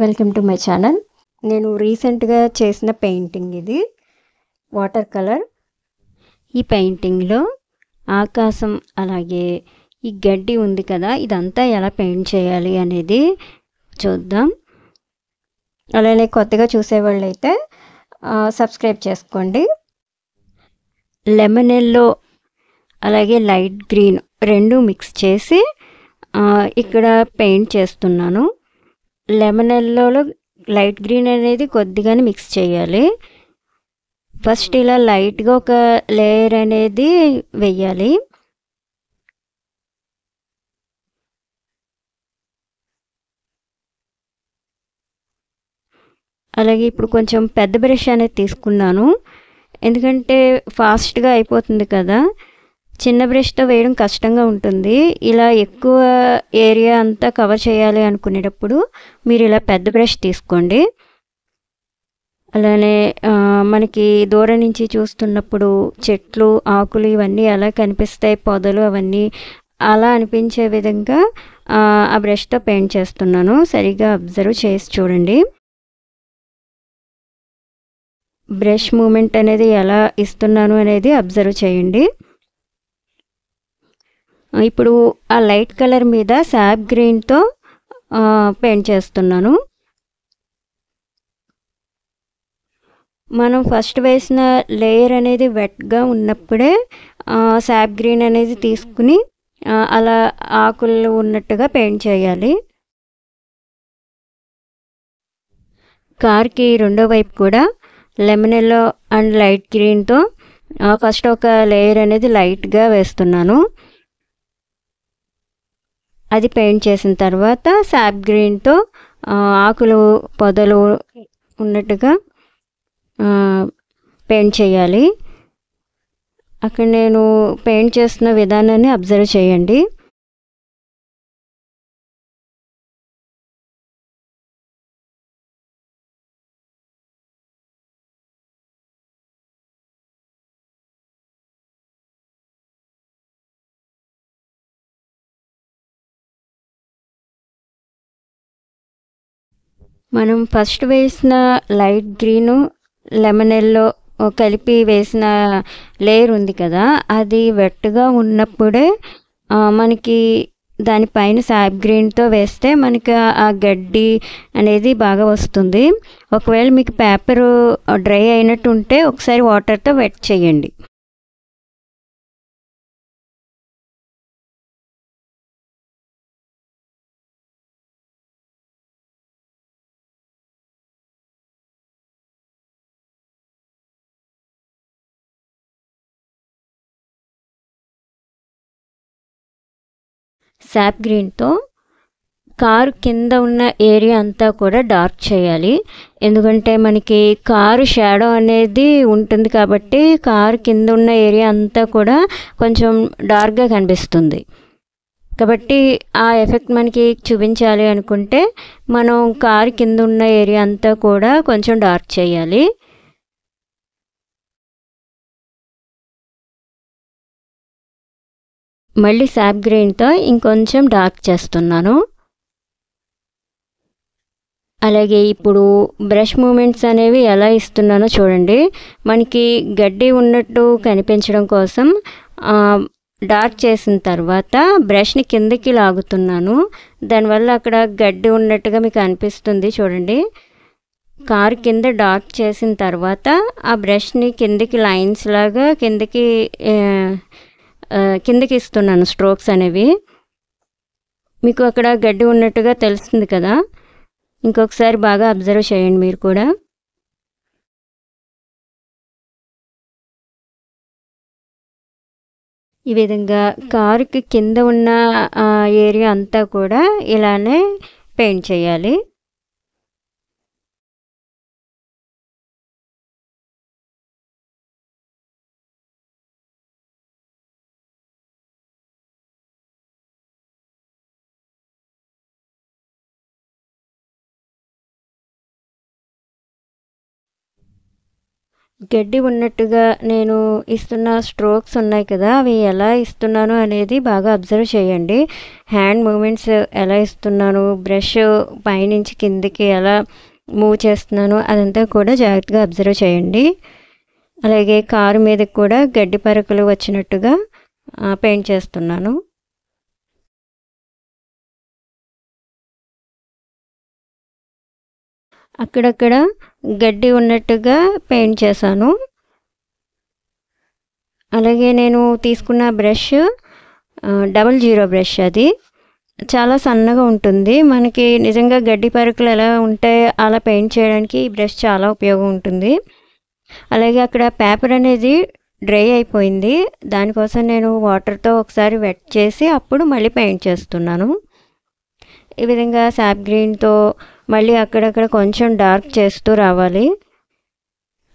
Welcome to my channel. నేను రీసెంట్గా చేసిన పెయింటింగ్ ఇది వాటర్ కలర్. ఈ పెయింటింగ్లో ఆకాశం అలాగే ఈ గడ్డి ఉంది కదా, ఇదంతా ఎలా పెయింట్ చేయాలి అనేది చూద్దాం. అలానే కొత్తగా చూసేవాళ్ళు అయితే సబ్స్క్రైబ్ చేసుకోండి. లెమన్ ఎల్లో అలాగే లైట్ గ్రీన్ రెండు మిక్స్ చేసి ఇక్కడ పెయింట్ చేస్తున్నాను. లెమన్ ఎల్లోలో లైట్ గ్రీన్ అనేది కొద్దిగానే మిక్స్ చేయాలి. ఫస్ట్ ఇలా లైట్గా ఒక లేయర్ అనేది వెయ్యాలి. అలాగే ఇప్పుడు కొంచెం పెద్ద బ్రష్ అనేది తీసుకున్నాను, ఎందుకంటే ఫాస్ట్గా అయిపోతుంది కదా. చిన్న బ్రష్తో వేయడం కష్టంగా ఉంటుంది. ఇలా ఎక్కువ ఏరియా అంతా కవర్ చేయాలి అనుకునేటప్పుడు మీరు ఇలా పెద్ద బ్రష్ తీసుకోండి. అలానే మనకి దూరం నుంచి చూస్తున్నప్పుడు చెట్లు ఆకులు ఇవన్నీ ఎలా కనిపిస్తాయి, పొదలు అవన్నీ అలా అనిపించే విధంగా ఆ బ్రష్తో పెయింట్ చేస్తున్నాను. సరిగా అబ్జర్వ్ చేసి చూడండి. బ్రష్ మూమెంట్ అనేది ఎలా ఇస్తున్నాను అనేది అబ్జర్వ్ చేయండి. ఇప్పుడు ఆ లైట్ కలర్ మీద సాప్ గ్రీన్తో పెయింట్ చేస్తున్నాను. మనం ఫస్ట్ వేసిన లేయర్ అనేది వెట్గా ఉన్నప్పుడే సాప్ గ్రీన్ అనేది తీసుకుని అలా ఆకులు ఉన్నట్టుగా పెయింట్ చేయాలి. కార్కి రెండో వైపు కూడా లెమన్ ఎల్లో అండ్ లైట్ గ్రీన్తో ఫస్ట్ ఒక లేయర్ అనేది లైట్గా వేస్తున్నాను. అది పెయింట్ చేసిన తర్వాత సాప్ గ్రీన్తో ఆకులు పొదలు ఉన్నట్టుగా పెయింట్ చేయాలి. అక్కడ నేను పెయింట్ చేస్తున్న విధానాన్ని అబ్జర్వ్ చేయండి. మనం ఫస్ట్ వేసిన లైట్ గ్రీను లెమన్ ఎల్లో కలిపి వేసిన లేయర్ ఉంది కదా, అది వెట్గా ఉన్నప్పుడే మనకి దానిపైన సాప్ గ్రీన్తో వేస్తే మనకి ఆ గడ్డి అనేది బాగా వస్తుంది. ఒకవేళ మీకు పేపరు డ్రై అయినట్టు ఉంటే ఒకసారి వాటర్తో వెట్ చేయండి. సాప్ గ్రీన్తో కారు కింద ఉన్న ఏరియా అంతా కూడా డార్క్ చేయాలి. ఎందుకంటే మనకి కారు షాడో అనేది ఉంటుంది కాబట్టి కారు కింద ఉన్న ఏరియా అంతా కూడా కొంచెం డార్క్గా కనిపిస్తుంది. కాబట్టి ఆ ఎఫెక్ట్ మనకి చూపించాలి అనుకుంటే మనం కారు కింద ఉన్న ఏరియా అంతా కూడా కొంచెం డార్క్ చేయాలి. మళ్ళీ సాప్ గ్రీన్తో ఇంకొంచెం డార్క్ చేస్తున్నాను. అలాగే ఇప్పుడు బ్రష్ మూమెంట్స్ అనేవి ఎలా ఇస్తున్నానో చూడండి. మనకి గడ్డి ఉన్నట్టు కనిపించడం కోసం డార్క్ చేసిన తర్వాత బ్రష్ని కిందకి లాగుతున్నాను. దానివల్ల అక్కడ గడ్డి ఉన్నట్టుగా మీకు అనిపిస్తుంది చూడండి. కారు కింద డార్క్ చేసిన తర్వాత ఆ బ్రష్ని కిందకి లైన్స్ లాగా కిందకి ఇస్తున్నాను స్ట్రోక్స్ అనేవి. మీకు అక్కడ గడ్డి ఉన్నట్టుగా తెలుస్తుంది కదా. ఇంకొకసారి బాగా అబ్జర్వ్ చేయండి మీరు కూడా. ఈ విధంగా కారుకి కింద ఉన్న ఏరియా అంతా కూడా ఇలానే పెయింట్ చేయాలి. గడ్డి ఉన్నట్టుగా నేను ఇస్తున్న స్ట్రోక్స్ ఉన్నాయి కదా, అవి ఎలా ఇస్తున్నాను అనేది బాగా అబ్జర్వ్ చేయండి. హ్యాండ్ మూమెంట్స్ ఎలా ఇస్తున్నాను, బ్రష్ పైనుంచి కిందికి ఎలా మూవ్ చేస్తున్నాను, అదంతా కూడా జాగ్రత్తగా అబ్జర్వ్ చేయండి. అలాగే కారు మీదకి కూడా గడ్డి పరకలు వచ్చినట్టుగా పెయింట్ చేస్తున్నాను. అక్కడక్కడ గడ్డి ఉన్నట్టుగా పెయింట్ చేశాను. అలాగే నేను తీసుకున్న బ్రష్ 00 బ్రష్, అది చాలా సన్నగా ఉంటుంది. మనకి నిజంగా గడ్డి పరకలు ఎలా ఉంటాయి అలా పెయింట్ చేయడానికి ఈ బ్రష్ చాలా ఉపయోగం ఉంటుంది. అలాగే అక్కడ పేపర్ అనేది డ్రై అయిపోయింది. దానికోసం నేను వాటర్తో ఒకసారి వెట్ చేసి అప్పుడు మళ్ళీ పెయింట్ చేస్తున్నాను. ఈ విధంగా సాప్ గ్రీన్తో మళ్ళీ అక్కడక్కడ కొంచెం డార్క్ చేస్తూ రావాలి.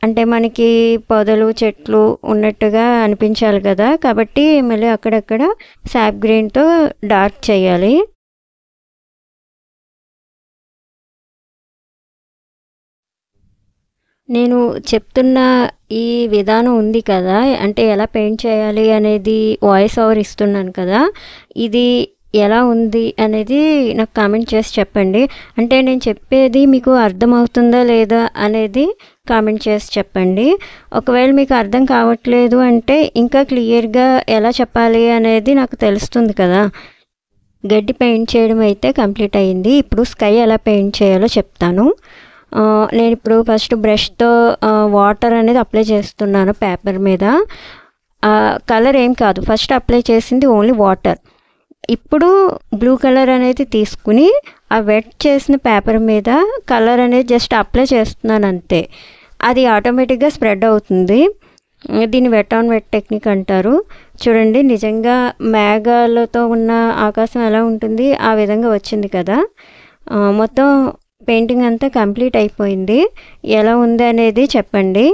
అంటే మనకి పొదలు చెట్లు ఉన్నట్టుగా అనిపించాలి కదా, కాబట్టి మళ్ళీ అక్కడక్కడ సాప్ గ్రీన్తో డార్క్ చేయాలి. నేను చెప్తున్న ఈ విధానం ఉంది కదా, అంటే ఎలా పెయింట్ చేయాలి అనేది వాయిస్ ఓవర్ ఇస్తున్నాను కదా, ఇది ఎలా ఉంది అనేది నాకు కామెంట్ చేసి చెప్పండి. అంటే నేను చెప్పేది మీకు అర్థమవుతుందా లేదా అనేది కామెంట్ చేసి చెప్పండి. ఒకవేళ మీకు అర్థం కావట్లేదు అంటే ఇంకా క్లియర్గా ఎలా చెప్పాలి అనేది నాకు తెలుస్తుంది కదా. గడ్డి పెయింట్ చేయడం అయితే కంప్లీట్ అయ్యింది. ఇప్పుడు స్కై ఎలా పెయింట్ చేయాలో చెప్తాను. నేను ఇప్పుడు ఫస్ట్ బ్రష్తో వాటర్ అనేది అప్లై చేస్తున్నాను పేపర్ మీద. కలర్ ఏం కాదు, ఫస్ట్ అప్లై చేసింది ఓన్లీ వాటర్. ఇప్పుడు బ్లూ కలర్ అనేది తీసుకుని ఆ వెట్ చేసిన పేపర్ మీద కలర్ అనేది జస్ట్ అప్లై చేస్తున్నాను అంతే. అది ఆటోమేటిక్గా స్ప్రెడ్ అవుతుంది. దీన్ని వెట్ ఆన్ వెట్ టెక్నిక్ అంటారు. చూడండి, నిజంగా మేఘాలతో ఉన్న ఆకాశం ఎలా ఉంటుంది ఆ విధంగా వచ్చింది కదా. మొత్తం పెయింటింగ్ అంతా కంప్లీట్ అయిపోయింది. ఎలా ఉంది అనేది చెప్పండి.